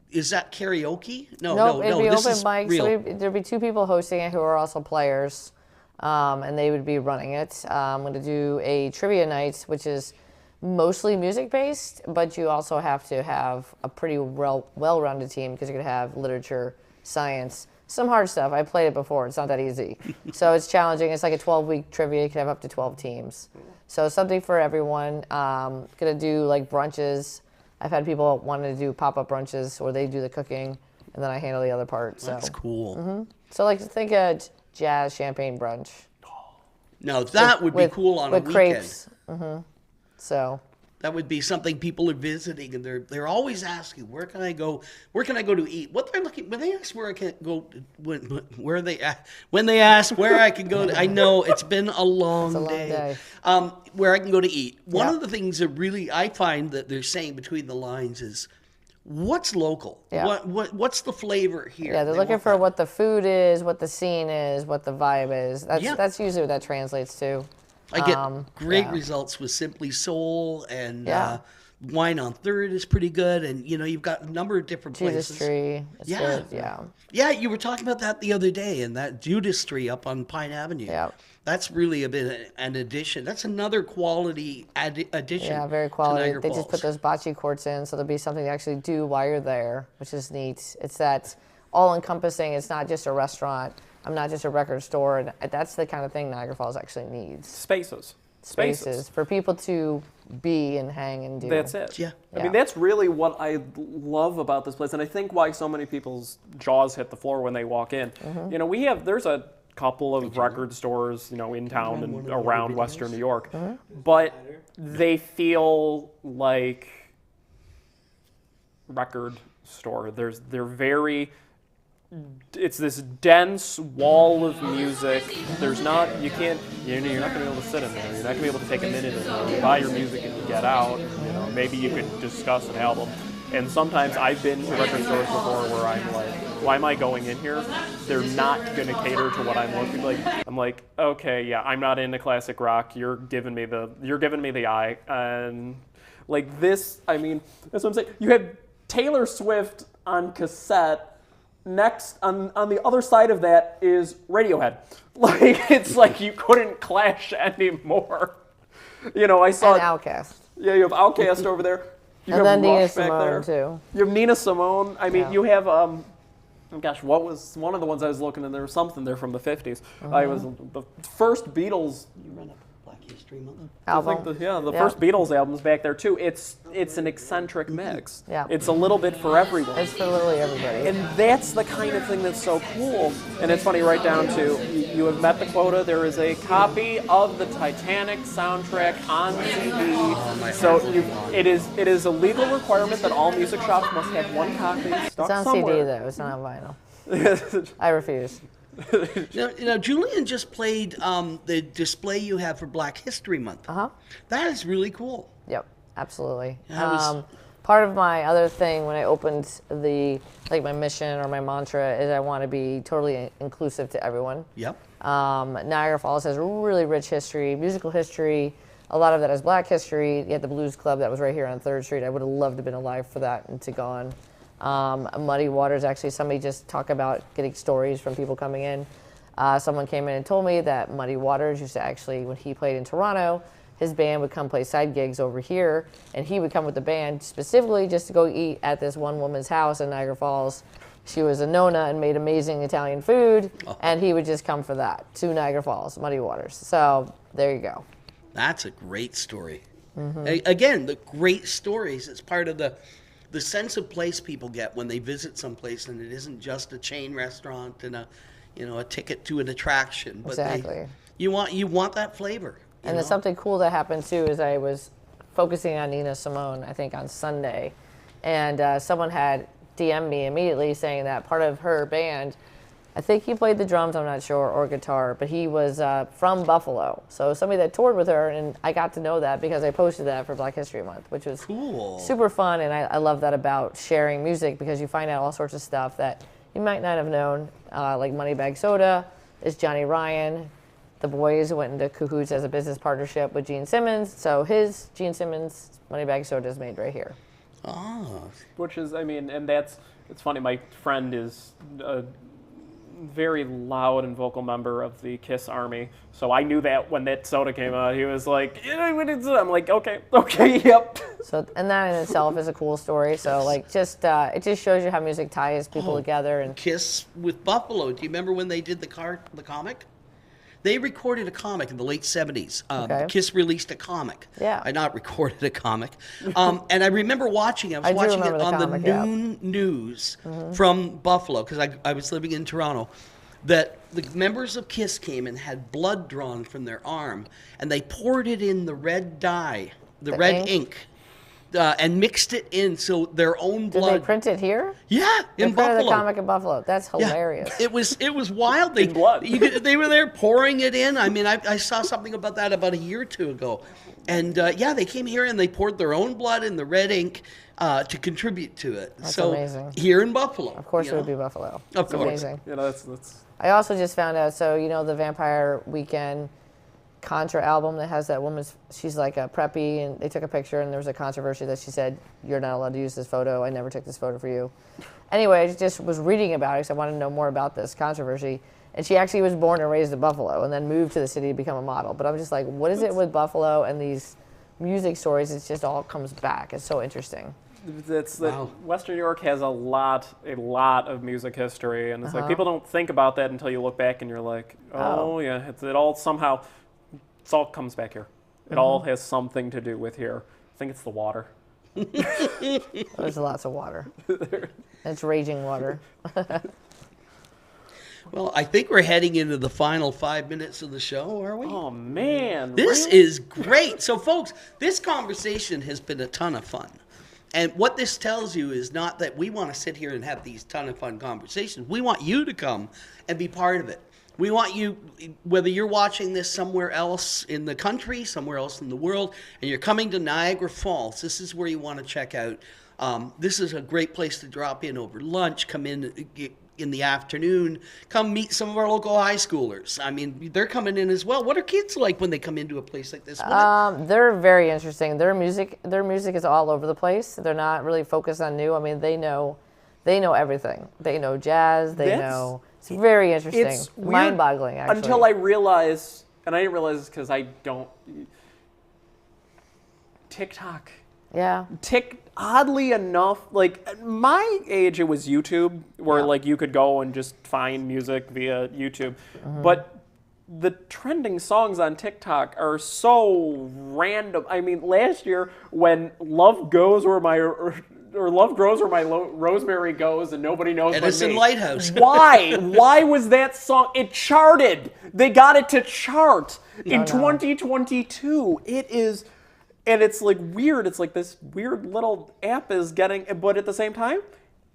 is that karaoke? No, it'd be this open is mic. real. So there'd be 2 people hosting it who are also players, and they would be running it. I'm going to do a trivia night, which is mostly music-based, but you also have to have a pretty well-rounded team, because you're going to have literature, science, some hard stuff. I played it before. It's not that easy. So it's challenging. It's like a 12-week trivia. You can have up to 12 teams. So something for everyone. Going to do like brunches. I've had people wanting to do pop-up brunches where they do the cooking, and then I handle the other part. So. That's cool. So like think a jazz champagne brunch. Now that would be cool on a weekend. Crepes. So that would be something people are visiting, and they're always asking, where can I go to eat? What they're looking when they ask where I can go, when they ask where I can go to, I know it's been a long day. Where I can go to eat. One of the things that really I find that they're saying between the lines is, what's local? Yeah. What's the flavor here? Yeah, they're looking for what the food is, what the scene is, what the vibe is. That's usually what that translates to. I get great results with Simply Soul, and Wine on Third is pretty good, and you've got a number of different places. Judas Tree, good, yeah. You were talking about that the other day, and that Judas Tree up on Pine Avenue. Yeah, that's really a bit an addition. That's another quality addition. Yeah, very quality. To Niagara They Falls. just put those bocce courts in, so there'll be something to actually do while you're there, which is neat. It's that all-encompassing. It's not just a restaurant. I'm not just a record store, and that's the kind of thing Niagara Falls actually needs. Spaces for people to be and hang and do. That's it. Yeah. I mean, that's really what I love about this place, and I think why so many people's jaws hit the floor when they walk in. There's a couple of record stores, in town and around Western New York, but they feel like record store. They're very. It's this dense wall of music. You're not going to be able to sit in there. You're not going to be able to take a minute in there. You buy your music and you get out. Maybe you could discuss an album. And sometimes I've been to record stores before where I'm like, why am I going in here? They're not going to cater to what I'm looking like. I'm like, okay, yeah, I'm not into classic rock. You're giving me the eye. And like this, I mean, that's what I'm saying. You had Taylor Swift on cassette. Next, on the other side of that is Radiohead. Like, it's like you couldn't clash anymore. I saw... And Outkast. Yeah, you have Outkast over there. You and have then Rush Nina back Simone, there. too. You have Nina Simone. I mean, you have... what was one of the ones I was looking at? There was something there from the 50s. I was the first Beatles... You run up Black History Month. Album. The first Beatles album's back there too. It's an eccentric mix. Yeah. It's a little bit for everyone. It's for literally everybody. And that's the kind of thing that's so cool. And it's funny, right down to, you have met the quota. There is a copy of the Titanic soundtrack on CD. So it is a legal requirement that all music shops must have one copy stuck It's on somewhere. CD, though. It's not on vinyl. I refuse. Now, Julian just played the display you have for Black History Month. Uh-huh. That is really cool. Yep, absolutely. Yeah, part of my other thing when I opened my mission or my mantra is I want to be totally inclusive to everyone. Yep. Niagara Falls has really rich history, musical history. A lot of that is Black history. You had the Blues Club that was right here on 3rd Street. I would have loved to have been alive for that and to gone. Muddy Waters, actually, somebody just talked about getting stories from people coming in. Someone came in and told me that Muddy Waters used to actually, when he played in Toronto, his band would come play side gigs over here, and he would come with the band specifically just to go eat at this one woman's house in Niagara Falls. She was a Nona and made amazing Italian food, and he would just come for that to Niagara Falls, Muddy Waters. So there you go. That's a great story. Again, the great stories, it's part of the sense of place people get when they visit someplace, and it isn't just a chain restaurant and a ticket to an attraction. But Exactly. You want that flavor. And there's something cool that happened too is I was focusing on Nina Simone, I think on Sunday, and someone had DM'd me immediately saying that part of her band, I think he played the drums, I'm not sure, or guitar, but he was from Buffalo. So somebody that toured with her, and I got to know that because I posted that for Black History Month, which was cool, super fun, and I love that about sharing music because you find out all sorts of stuff that you might not have known, like Moneybag Soda is Johnny Ryan. The boys went into cahoots as a business partnership with Gene Simmons, so his Gene Simmons Moneybag Soda is made right here. Which is, and it's funny, my friend is a very loud and vocal member of the KISS Army, so I knew that when that soda came out, he was like, I'm like, okay, yep. So, and that in itself is a cool story, so it just shows you how music ties people together. And KISS with Buffalo, do you remember when they did the comic? They recorded a comic in the late 70s. KISS released a comic. Yeah. I not recorded a comic. And I remember watching it. I was watching it on the noon news from Buffalo, because I was living in Toronto, that the members of KISS came and had blood drawn from their arm, and they poured it in the red dye, the red ink. And mixed it in so their own blood. Did they print it here? Yeah, in Buffalo. The comic in Buffalo. That's hilarious. Yeah, it was wild. They were there pouring it in. I saw something about that about a year or two ago, and they came here and they poured their own blood in the red ink to contribute to it. That's amazing. Here in Buffalo, of course, it would be Buffalo. Of course, amazing. That's. I also just found out. So the Vampire Weekend Contra album that has that woman, she's like a preppy, and they took a picture and there was a controversy that she said, you're not allowed to use this photo, I never took this photo for you. Anyway, I just was reading about it because I wanted to know more about this controversy, and she actually was born and raised in Buffalo and then moved to the city to become a model. But I'm just like, what is it with Buffalo and these music stories? It just all comes back. It's so interesting. Western New York has a lot of music history, and it's like people don't think about that until you look back and you're like, yeah, it all somehow... It all comes back here. It all has something to do with here. I think it's the water. There's lots of water. It's raging water. Well, I think we're heading into the final 5 minutes of the show, are we? Oh, man. This is great. So, folks, this conversation has been a ton of fun. And what this tells you is not that we want to sit here and have these ton of fun conversations. We want you to come and be part of it. We want you, whether you're watching this somewhere else in the country, somewhere else in the world, and you're coming to Niagara Falls, this is where you want to check out. This is a great place to drop in over lunch, come in the afternoon, come meet some of our local high schoolers. They're coming in as well. What are kids like when they come into a place like this? They're very interesting. Their music is all over the place. They're not really focused on new. They know everything. They know jazz. It's very interesting. It's mind-boggling, actually. Until I realized, and I didn't realize this because I don't... TikTok. Yeah. Oddly enough, at my age, it was YouTube, where you could go and just find music via YouTube. But the trending songs on TikTok are so random. Last year when Love Goes Where My... or Love Grows Where My Rosemary Goes, and nobody knows but me. Edison Lighthouse. Why? Why was that song? It charted. They got it to chart in 2022. It is, and it's weird. It's this weird little app is getting, but at the same time,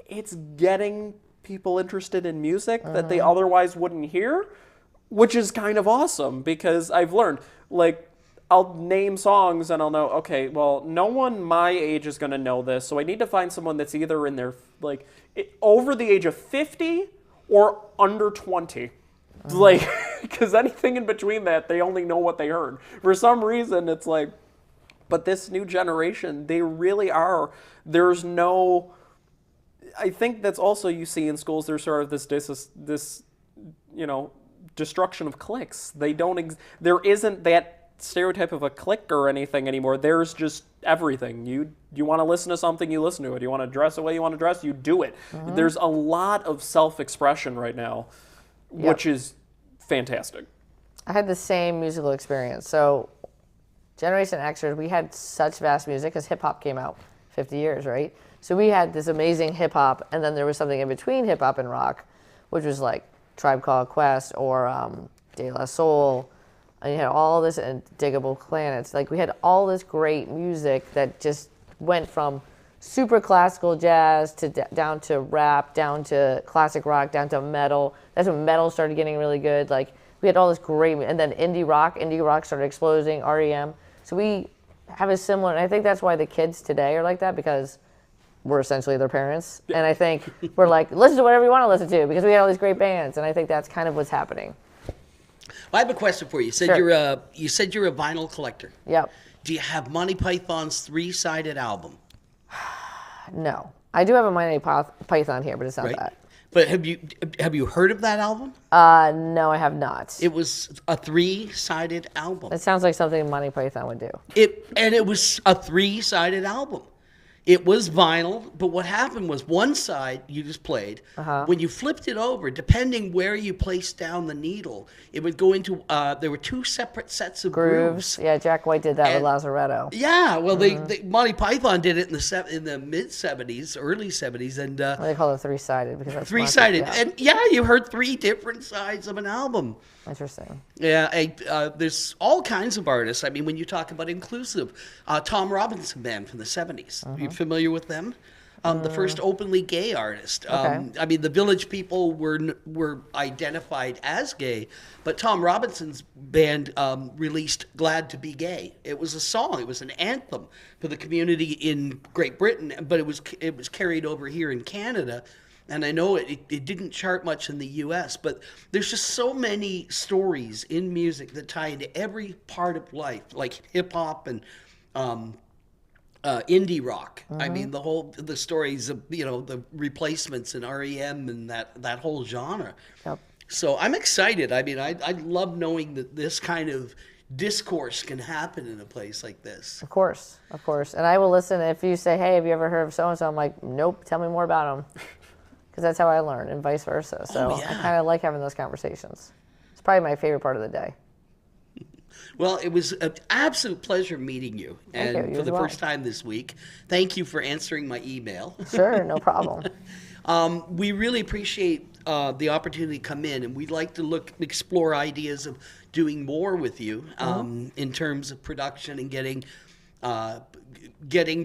it's getting people interested in music that they otherwise wouldn't hear, which is kind of awesome because I've learned, I'll name songs and I'll know, okay, well, no one my age is going to know this, so I need to find someone that's either in their, like, over the age of 50 or under 20. Like, because anything in between that, they only know what they heard. For some reason, it's like, but this new generation, they really are, there's no, I think that's also you see in schools, there's sort of this you know, destruction of cliques. They don't, there isn't that stereotype of a clique or anything anymore. There's just everything. You want to listen to something, you listen to it. You want to dress the way you want to dress, you do it. There's a lot of self-expression right now, which is fantastic. I had the same musical experience. So Generation Xers, we had such vast music because hip-hop came out 50 years, right? So we had this amazing hip-hop, and then there was something in between hip-hop and rock, which was like Tribe Called Quest or De La Soul. And you had all this, and Diggable Planets. Like, we had all this great music that just went from super classical jazz to down to rap, down to classic rock, down to metal. That's when metal started getting really good. Like, we had all this great, and then indie rock started exploding, REM. So we have a similar, and I think that's why the kids today are like that, because we're essentially their parents. And I think we're like, listen to whatever you want to listen to, because we had all these great bands. And I think that's kind of what's happening. I have a question for you. You said Sure. you said you're a vinyl collector. Yep. Do you have Monty Python's 3-sided album? No. I do have a Monty Python here, but it's not Right. that. But have you heard of that album? No, I have not. It was a 3-sided album. It sounds like something Monty Python would do. It was a 3-sided album. It was vinyl, but what happened was one side you just played. When you flipped it over, depending where you placed down the needle, it would go into, there were 2 separate sets of grooves. Yeah, Jack White did that with And- Lazaretto. Yeah, well, Monty Python did it in the mid-'70s, early '70s, and They call it 3-sided because that's 3-sided. Monty, yeah. And yeah, you heard 3 different sides of an album. Interesting. Yeah, there's all kinds of artists. I mean, when you talk about inclusive, Tom Robinson Band from the '70s. Are you familiar with them? The first openly gay artist. Okay. I mean, the Village People were identified as gay, but Tom Robinson's band released "Glad to Be Gay." It was a song. It was an anthem for the community in Great Britain, but it was carried over here in Canada. And I know it didn't chart much in the U.S., but there's just so many stories in music that tie into every part of life, like hip-hop and indie rock. I mean, the stories of, the Replacements and REM and that whole genre. Yep. So I'm excited. I mean, I love knowing that this kind of discourse can happen in a place like this. Of course. And I will listen if you say, hey, have you ever heard of so-and-so? I'm like, nope, tell me more about them. Because that's how I learn, and vice versa. So I kind of like having those conversations. It's probably my favorite part of the day. Well, it was an absolute pleasure meeting you. Thank And you. for You the as well. first time this week, thank you for answering my email. Sure, no problem. We really appreciate the opportunity to come in, and we'd like to explore ideas of doing more with you in terms of production and getting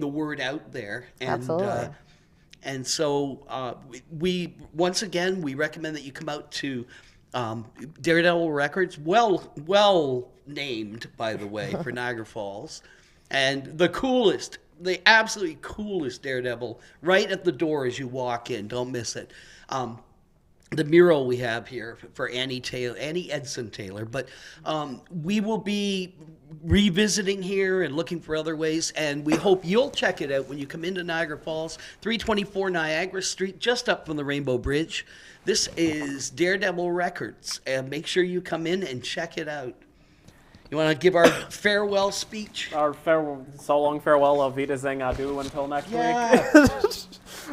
the word out there. And, Absolutely. And so we once again, we recommend that you come out to Daredevil Records, well named, by the way, for Niagara Falls, and the absolutely coolest Daredevil right at the door as you walk in. Don't miss it. The mural we have here for Annie Edson Taylor, but we will be revisiting here and looking for other ways, and we hope you'll check it out when you come into Niagara Falls, 324 Niagara Street, just up from the Rainbow Bridge. This is Daredevil Records, and make sure you come in and check it out. You want to give our farewell speech? Our so long farewell, Auf Wiedersehen, adieu until next Yeah. week.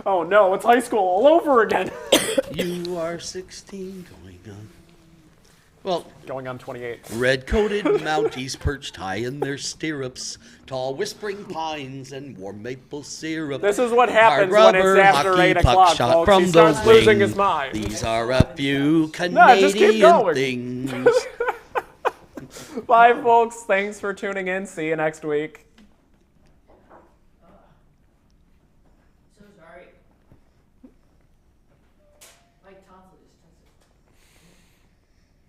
Oh no, it's high school all over again. You are 16 going on. Well, Going on 28. red-coated Mounties perched high in their stirrups, tall whispering pines and warm maple syrup. This is what happens Hard when it's rubber, after hockey 8 puck o'clock, shot folks. from He the starts losing wing. his mind. These are a few just keep Canadian going. things. Bye, folks. Thanks for tuning in. See you next week.